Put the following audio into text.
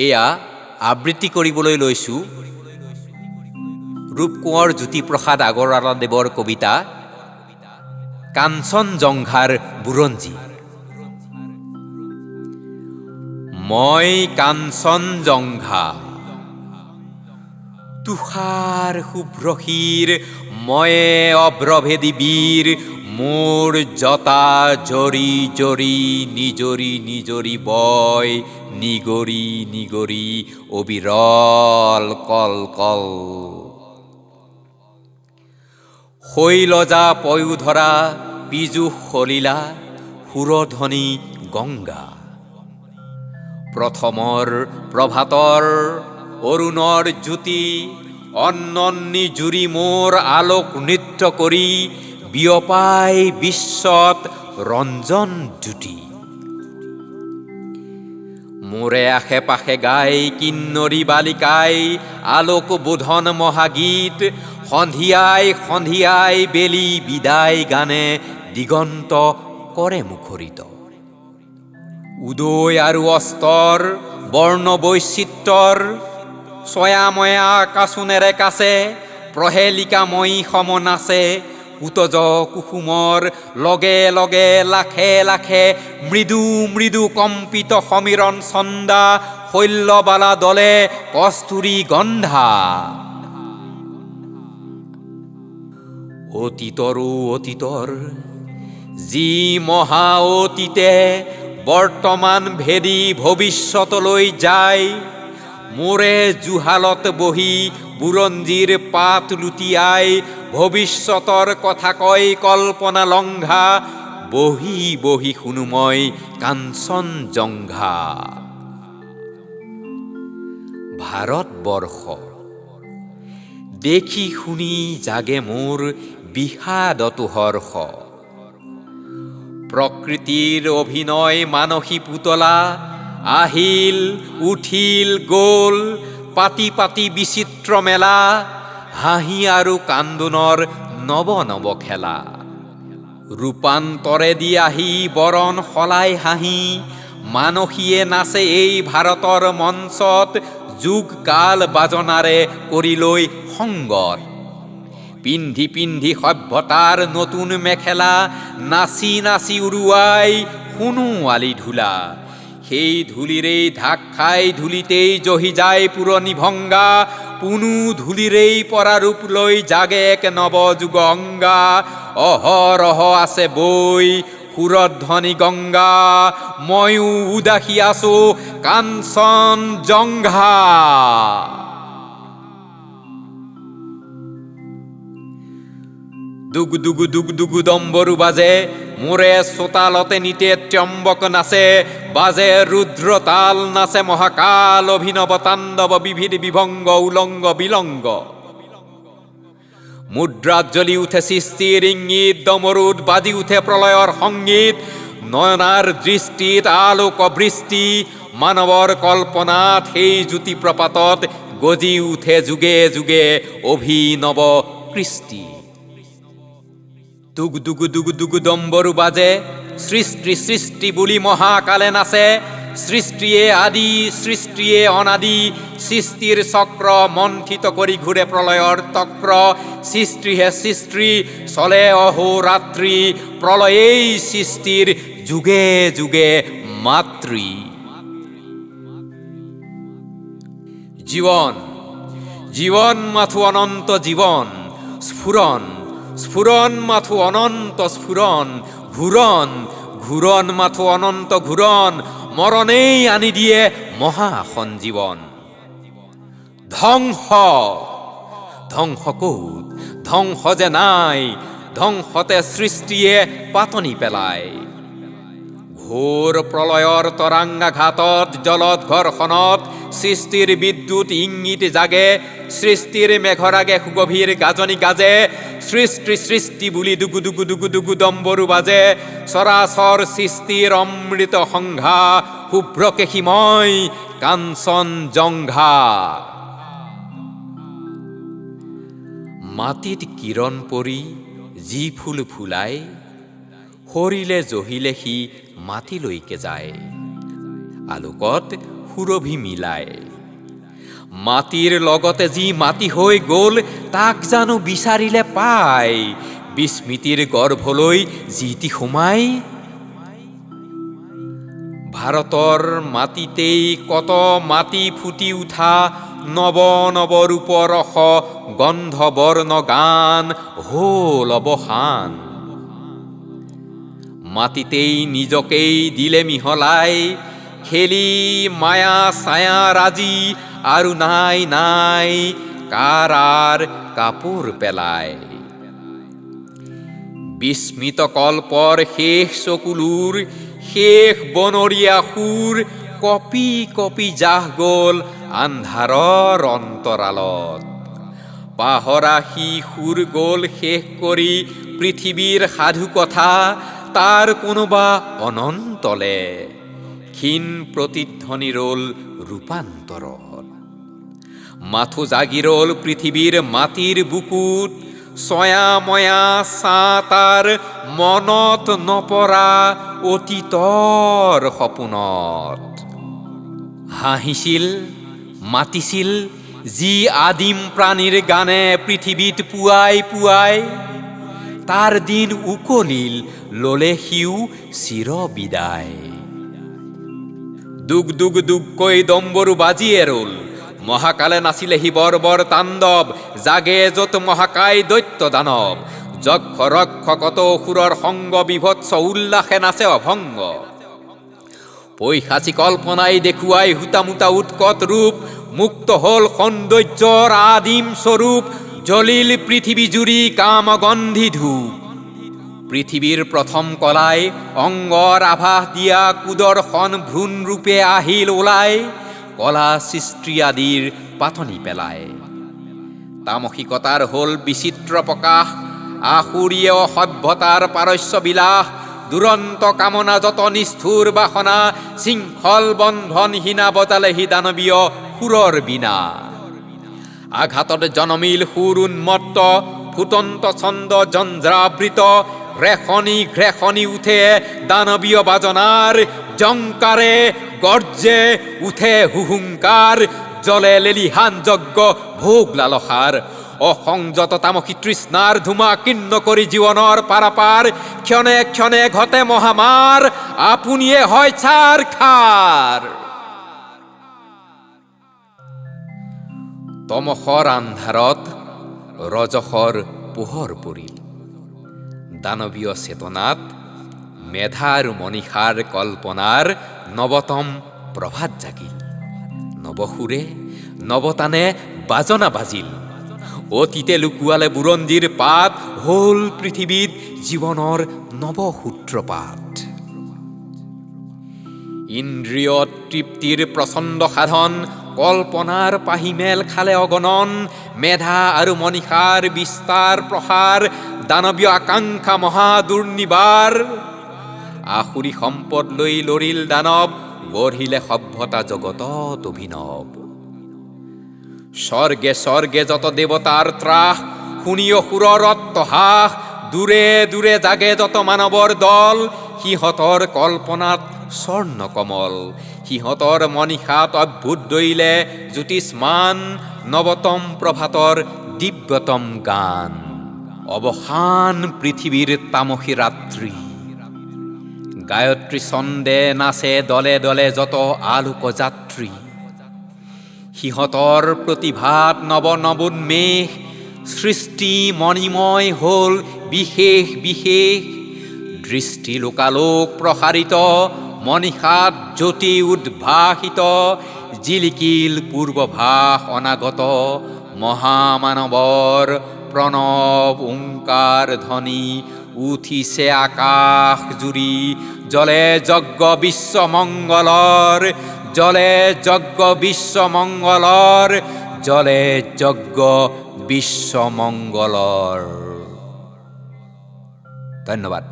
এয়া আবৃত্তি কৰিবলৈ লৈছোঁ ৰূপকোঁৱৰ জ্যোতিপ্ৰসাদ আগৰৱালাদেৱৰ কবিতা কাঞ্চনজংঘাৰ বুৰঞ্জী। মই কাঞ্চনজংঘা, তুষাৰ শুভ্ৰশীৰ ময়ে অভ্ৰভেদী বীৰ, মোৰ জটা জৰি জৰি নিজৰি নিজৰি বয়, নিগৰি নিগৰি অবিৰল কল কল। শৈলজা পয়োধৰা পীযুষ সলিলা, সুৰধ্বনি গংগা। প্ৰথমৰ প্ৰভাতৰ অৰুণৰ জ্যোতি, অন্নন্নী জুৰি মোৰ আলোক নৃত্য কৰি, বিয়পাই বিশ্বত ৰঞ্জন জ্যোতি। মোৰে আশে পাশে গাই কিন্নৰী বালিকাই আলোক বোধন মহাগীত, সন্ধিয়াই সন্ধিয়াই বেলি বিদায় গানে দিগন্ত কৰে মুখৰিত। উদয় আৰু অস্তৰ বৰ্ণ বৈচিত্ৰৰ ছয়াময়া আকাশোনেৰে কাছে, প্ৰহেলিকাময়ী সম নাচে, কুতজ কুসুমৰ লগে লগে লাখে লাখে, মৃদু মৃদু কম্পিত সমীৰণ ছন্দা, শৈলবালা দলে কস্তুৰী গন্ধা। অতীতৰো অতীতৰ যি মহা অতীতে বৰ্তমান ভেদী ভৱিষ্যতলৈ যায়, মোৰে জুহালত বহি বুৰঞ্জীৰ পাত লুটিয়াই, ভৱিষ্যতৰ কথা কয় কল্পনা লংঘা, বহি বহি শুনো মই কাঞ্চনজংঘা। ভাৰতবৰ্ষ দেখি শুনি জাগে মোৰ বিষাদতো হৰ্ষ, প্ৰকৃতিৰ অভিনয় মানসী পুতলা, আহিল উঠিল গ'ল পাতি পাতি বিচিত্ৰ মেলা, হাঁহি আৰু কান্দোনৰ নৱ নৱ খেলা। ৰূপান্তৰেদি আহি বৰণ সলাই হাঁহি, মানসীয়ে নাচে এই ভাৰতৰ মঞ্চত, যুগ কাল বাজনাৰে কৰি লৈ সংগত। পিন্ধি পিন্ধি সভ্যতাৰ নতুন মেখেলা, নাচি নাচি উৰুৱাই শুনো আলি ধূলা, সেই ধূলিৰেই ঢাক খাই ধূলিতেই জহি যায় পুৰণি ভংগা, পুনু ধূলিৰেই পৰা ৰূপ লৈ জাগে এক নৱ যুগ অংগা, অহৰহ আছে বৈ সুৰধ্বনি গংগা, ময়ো উদাসী আছো কাঞ্চনজংঘা। দুগ দুগু দুগ দুগু দম্বৰু বাজে, মোৰে চোতালতে নিতে ত্ৰ্যম্বক নাচে, বাজে ৰুদ্ৰতাল নাচে মহাকাল অভিনৱ তাণ্ডৱ, বিবিধ বিভংগ উলংগ বিলংগ। মুদ্ৰাত জ্বলি উঠে সৃষ্টিৰ ইংগিত, ডমৰুত বাজি উঠে প্ৰলয়ৰ সংগীত, নয়নাৰ দৃষ্টিত আলোক বৃষ্টি, মানৱৰ কল্পনাত সেই জ্যোতি প্ৰপাতত গজি উঠে যুগে যুগে অভিনৱ কৃষ্টি। দুগ দুগু দুগ দুগু দম্বৰু বাজে, সৃষ্টি সৃষ্টি বুলি মহাকালে নাচে, সৃষ্টিয়ে আদি সৃষ্টিয়ে অনাদি, সৃষ্টিৰ চক্ৰ মন্থিত কৰি ঘূৰে প্ৰলয়ৰ তক্ৰ, সৃষ্টিহে সৃষ্টি চলে অহোৰাত্ৰি, প্ৰলয়েই সৃষ্টিৰ যুগে যুগে মাতৃ। জীৱন জীৱন মাথো অনন্ত জীৱন, স্ফুৰণ স্ফুৰণ মাথো অনন্ত স্ফুৰণ, ঘূৰণ ঘূৰণ মাথো অনন্ত ঘূৰণ, মৰণেই আনি দিয়ে মহা সঞ্জীৱন। ধ্বংস ধ্বংস ক'ত, ধ্বংস যে নাই, ধ্বংসতে সৃষ্টিয়ে পাতনি পেলায়। ঘোৰ প্ৰলয়ৰ তৰাংগাঘাতত জলত ঘৰ্ষণত, সৃষ্টিৰ বিদ্যুৎ ইংগিত জাগে, সৃষ্টিৰ মেঘৰাগে সুগভীৰ গাজনি গাজে, সৃষ্টি সৃষ্টি বুলি দুগু দুগু দুগু দুগু দম্বৰু বাজে, চৰাচৰ সৃষ্টিৰ অমৃত সংঘা, শুভ্ৰকেশীময় কাঞ্চনজংঘা। মাটিত কিৰণ পৰি যি ফুল ফুলাই, সৰিলে জহিলে সি মাটিলৈকে যায়, আলোকত সুৰভি মিলায়। মাটিৰ লগতে যি মাটি হৈ গ'ল তাক জানো বিচাৰিলে পায়, বিস্মৃতিৰ গৰ্ভলৈ যিটি সোমাই। ভাৰতৰ মাটিতেই কত মাটি ফুটি উঠা নৱ নৱ ৰূপৰস গন্ধ বৰ্ণ গান হ'ল অৱসান। মাটিতেই নিজকেই দিলে মিহলাই, খেলি মায়া ছায়া ৰাজি আৰু নাই নাই কাৰাৰ কাপোৰ পেলাই। বিস্মিত কল্পৰ শেষ চকুলোৰ শেষ বনৰীয়া সুৰ কপি কপি জাহ গ'ল আন্ধাৰৰ অন্তৰালত। পাহৰা সি সুৰ গ'ল শেষ কৰি পৃথিৱীৰ সাধু কথা, তাৰ কোনোবা অনন্তলে ক্ষীণ প্ৰতিধ্বনি ৰ'ল ৰূপান্তৰত। মাথো জাগি ৰ'ল পৃথিৱীৰ মাটিৰ বুকুত, ছয়া ময়া ছাঁ তাৰ মনত নপৰা অতীতৰ সপোনত। হাঁহিছিল মাতিছিল যি আদিম প্ৰাণীৰ গানে পৃথিৱীত পুৱাই পুৱাই, তাৰ দিন উকলিল ল'লে সিও চিৰ বিদায়। দুগ দুগ দুগকৈ ডম্বৰু বাজিয়ে ৰ'ল, মহাকালে নাচিলে সি বৰ্বৰ তাণ্ডৱ, জাগে য'ত মহাকায় দৈত্য দানৱ। যক্ষ ৰক্ষ কত অসুৰৰ সংগ, বিভৎস উল্লাসে নাচে অভংগ। পৈশাচী কল্পনাই দেখুৱাই হুতামুতা উৎকট ৰূপ, মুক্ত হ'ল সৌন্দৰ্যৰ আদিম স্বৰূপ, জ্বলিল পৃথিৱী জুৰি কামগন্ধি ধূপ। পৃথিৱীৰ প্ৰথম কলাই অংগৰ আভাস দিয়া কুদৰ্শন ভ্ৰূণ ৰূপে আহিল ওলাই, কলা সৃষ্টি আদিৰ পাতনি পেলাই। তামসিকতাৰ হ'ল বিচিত্ৰ প্ৰকাশ, আসুৰীয় সভ্যতাৰ পাৰস্য বিলাস। দুৰন্ত কামনা যত নিষ্ঠুৰ বাসনা, শৃংখল বন্ধনহীনা বজালে সি দানৱীয় সুৰৰ বীণা। আঘাতত জনমিল সুৰ উন্মত্ত, ফুটন্ত ছন্দ জঞ্জ্ৰাবৃত। ৰেখনি ঘ্ৰেখনি উঠে দানৱীয় বাজনাৰ, জংকাৰে গৰ্জে উঠে হুহুংকাৰ। জলে লেলিহান যজ্ঞ ভোগ লালসাৰ, অসংযত তামসী তৃষ্ণাৰ ধুমা কীৰ্ণ কৰি জীৱনৰ পাৰাপাৰ। ক্ষণে ক্ষণে ঘটে মহামাৰ, আপুনিয়ে হয় ছাৰ খাৰ। তমসৰ আন্ধাৰত ৰজসৰ পোহৰ পৰিল, দানৱীয় চেতনাত মেধা আৰু মনীষাৰ কল্পনাৰ নৱতম প্ৰভাত জাগিল। নৱসুৰে নৱতানে বাজনা বাজিল, অতীতে লুকুৱালে বুৰঞ্জীৰ পাত, হ'ল পৃথিৱীত জীৱনৰ নৱসূত্ৰপাত। ইন্দ্ৰিয় তৃপ্তিৰ প্ৰচণ্ড সাধন, কল্পনাৰ পাহি মেল খালে অগণন। মেধা আৰু মনীষাৰ বিস্তাৰ প্ৰসাৰ, দানৱীয় আকাংক্ষা মহা দুৰ্নিবাৰ। আসুৰী সম্পদ লৈ লৰিল দানৱ, গঢ়িলে সভ্যতা জগতত অভিনৱ। স্বৰ্গে স্বৰ্গে যত দেৱতাৰ ত্ৰাস, শুনি অসুৰৰ অট্টহাস। দূৰে দূৰে জাগে যত মানৱৰ দল, সিহঁতৰ কল্পনাত স্বৰ্ণ কমল। সিহঁতৰ মনীষাত অদ্ভুত দৈলে জ্যোতিষ্মান, নৱতম প্ৰভাতৰ দিব্যতম গান। অৱসান পৃথিৱীৰ তামসী ৰাত্ৰি, গায়ত্ৰী ছন্দে নাচে দলে দলে যত আলোক যাত্ৰী। সিহঁতৰ প্ৰতিভাত নৱ নৱোন্মেষ, সৃষ্টি মণিময় হ'ল বিশেষ বিশেষ। দৃষ্টি লোকালোক প্ৰসাৰিত, মনীষাত জ্যোতি উদ্ভাসিত। জিলিকিল পূৰ্বভাস অনাগত, মহামানৱৰ প্ৰণৱ ওংকাৰ ধ্বনি। উঠিছে আকাশ জুৰি, জলে যজ্ঞ বিশ্বমংগলৰ। জলে যজ্ঞ বিশ্বমংগলৰ, জলে যজ্ঞ বিশ্বমংগলৰ। ধন্যবাদ।